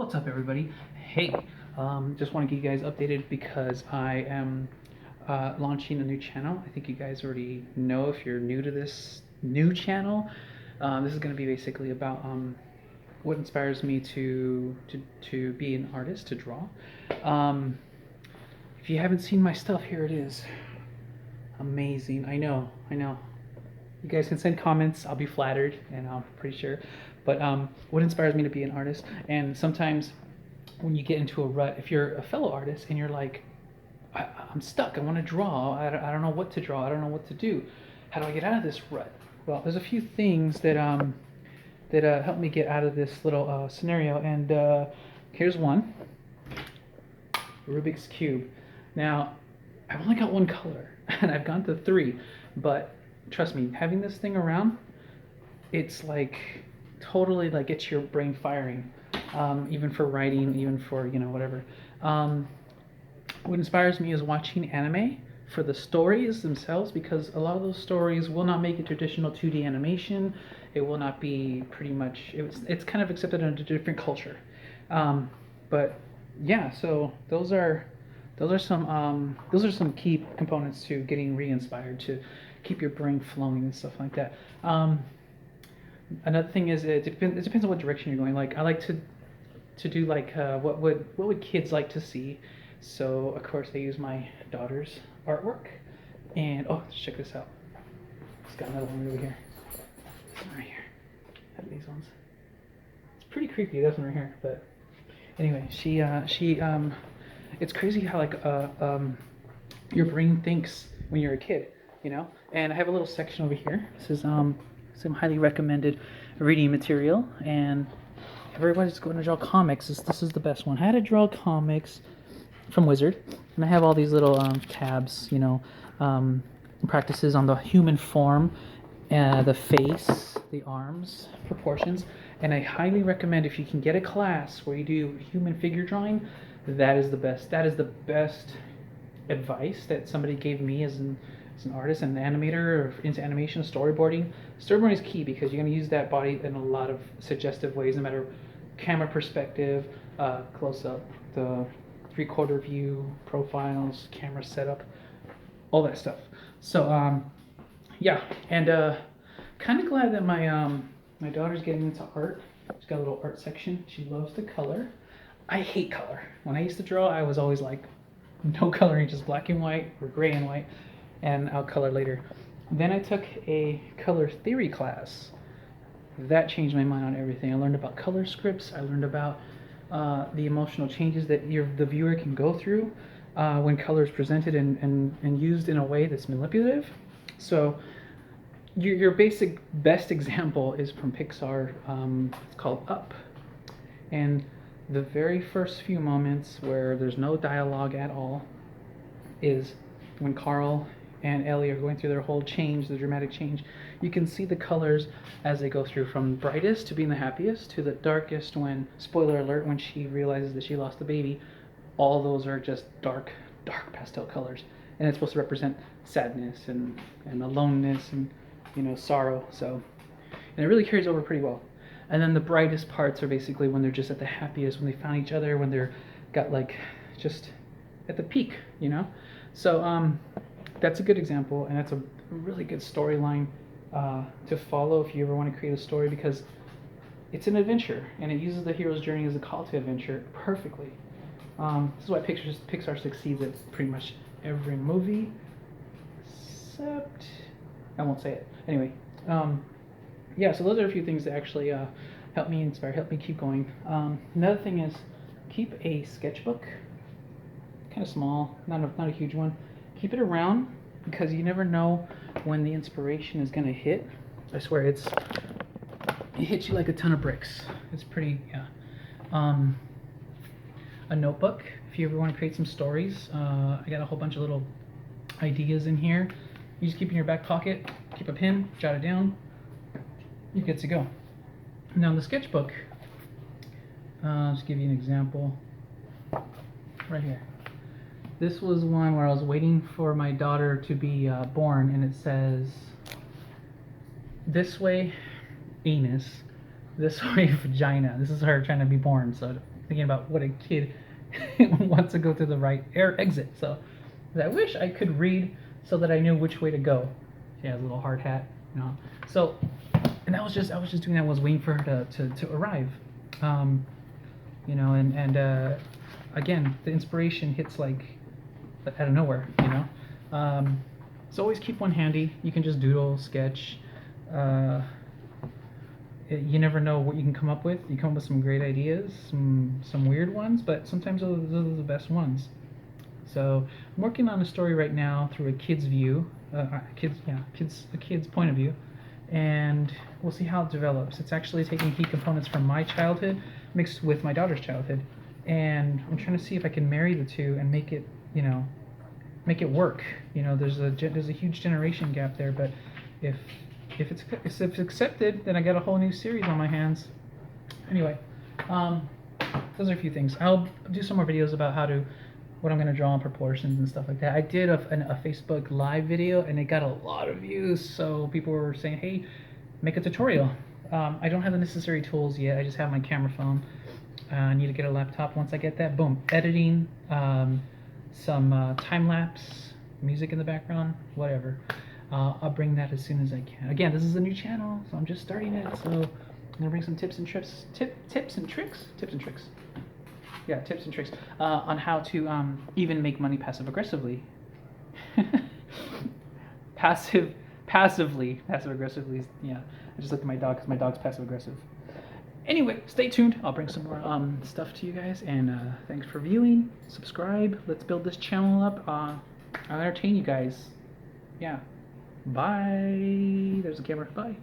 What's up, everybody? Hey, just want to get you guys updated because I am launching a new channel. I think you guys already know if you're new to this new channel. This is going to be basically about what inspires me to be an artist, to draw. Um, if you haven't seen my stuff, here it is. Amazing. I know, I know. You guys can send comments. I'll be flattered, and I'm pretty sure. But what inspires me to be an artist? And sometimes when you get into a rut, if you're a fellow artist and you're like, I'm stuck, I want to draw, I don't know what to draw, I don't know what to do. How do I get out of this rut? Well, there's a few things that help me get out of this little scenario, and here's one: Rubik's Cube. Now, I've only got one color, and I've gone to three, but trust me, having this thing around, it's like totally like gets your brain firing, even for writing, even for whatever. What inspires me is watching anime for the stories themselves, because a lot of those stories will not make a traditional 2D animation. It will not be pretty much. It's kind of accepted in a different culture, but yeah. So those are some key components to getting re-inspired, to keep your brain flowing and stuff like that. Another thing is it depends on what direction you're going. Like I like to do like what would kids like to see. So of course I use my daughter's artwork, and oh, let's check this out. It's got another one over here. This one right here. I have these ones. It's pretty creepy. This one right here, but anyway, she it's crazy how your brain thinks when you're a kid. And I have a little section over here. This is some highly recommended reading material, and everybody's going to draw comics. This is the best one. How to Draw Comics from Wizard, and I have all these little tabs, practices on the human form, the face, the arms, proportions, and I highly recommend, if you can get a class where you do human figure drawing, that is the best. That is the best advice that somebody gave me as an artist and an animator, or into animation, storyboarding. Storyboarding is key because you're going to use that body in a lot of suggestive ways, no matter camera perspective, close up, the 3/4 view, profiles, camera setup, all that stuff. So yeah, and kind of glad that my daughter's getting into art. She's got a little art section. She loves to color. I hate color. When I used to draw, I was always like, no coloring, just black and white or gray and white, and I'll color later. Then I took a color theory class. That changed my mind on everything. I learned about color scripts. I learned about the emotional changes that the viewer can go through when color is presented and used in a way that's manipulative. So your basic best example is from Pixar. It's called Up. And the very first few moments where there's no dialogue at all is when Carl and Ellie are going through their whole change, the dramatic change. You can see the colors as they go through, from brightest to being the happiest to the darkest, when, spoiler alert, when she realizes that she lost the baby. All those are just dark pastel colors. And it's supposed to represent sadness and aloneness and sorrow. So, and it really carries over pretty well. And then the brightest parts are basically when they're just at the happiest, when they found each other, when they're got just at the peak. So that's a good example, and that's a really good storyline to follow if you ever want to create a story, because it's an adventure, and it uses the hero's journey as a call to adventure perfectly. This is why Pixar succeeds at pretty much every movie, except I won't say it. Anyway, yeah, so those are a few things that actually help me inspire, help me keep going. Another thing is, keep a sketchbook, kind of small, not a huge one. Keep it around, because you never know when the inspiration is going to hit. I swear, it hits you like a ton of bricks. It's pretty, yeah. A notebook, if you ever want to create some stories. I got a whole bunch of little ideas in here. You just keep in your back pocket, keep a pen, jot it down, you're good to go. Now the sketchbook, I'll just give you an example right here. This was one where I was waiting for my daughter to be born, and it says, this way anus, this way vagina. This is her trying to be born, so thinking about what a kid wants to go through the right air exit. So I wish I could read so that I knew which way to go. She has a little hard hat, you know. So, and I was just doing that. I was waiting for her to arrive, um, you know. And again, the inspiration hits like out of nowhere, you know. So always keep one handy. You can just doodle, sketch. You never know what you can come up with. You come up with some great ideas, some weird ones, but sometimes those are the best ones. So I'm working on a story right now through a kid's view, a kid's point of view, and we'll see how it develops. It's actually taking key components from my childhood mixed with my daughter's childhood, and I'm trying to see if I can marry the two and make it, you know, make it work. You know, there's a huge generation gap there, but if it's accepted, then I got a whole new series on my hands. Anyway, those are a few things. I'll do some more videos about what I'm gonna draw on proportions and stuff like that. I did a Facebook Live video and it got a lot of views, so people were saying, "Hey, make a tutorial." I don't have the necessary tools yet. I just have my camera phone. I need to get a laptop. Once I get that, boom, editing, some time lapse, music in the background, whatever. I'll bring that as soon as I can. Again, this is a new channel, so I'm just starting it. So I'm gonna bring some tips and tricks. Tips and tricks. Yeah, tips and tricks on how to even make money passive aggressively. Passively, passive aggressively. Yeah, I just looked at my dog because my dog's passive aggressive. Anyway, stay tuned. I'll bring some more stuff to you guys, and thanks for viewing. Subscribe. Let's build this channel up. I'll entertain you guys. Yeah. Bye. There's a camera. Bye.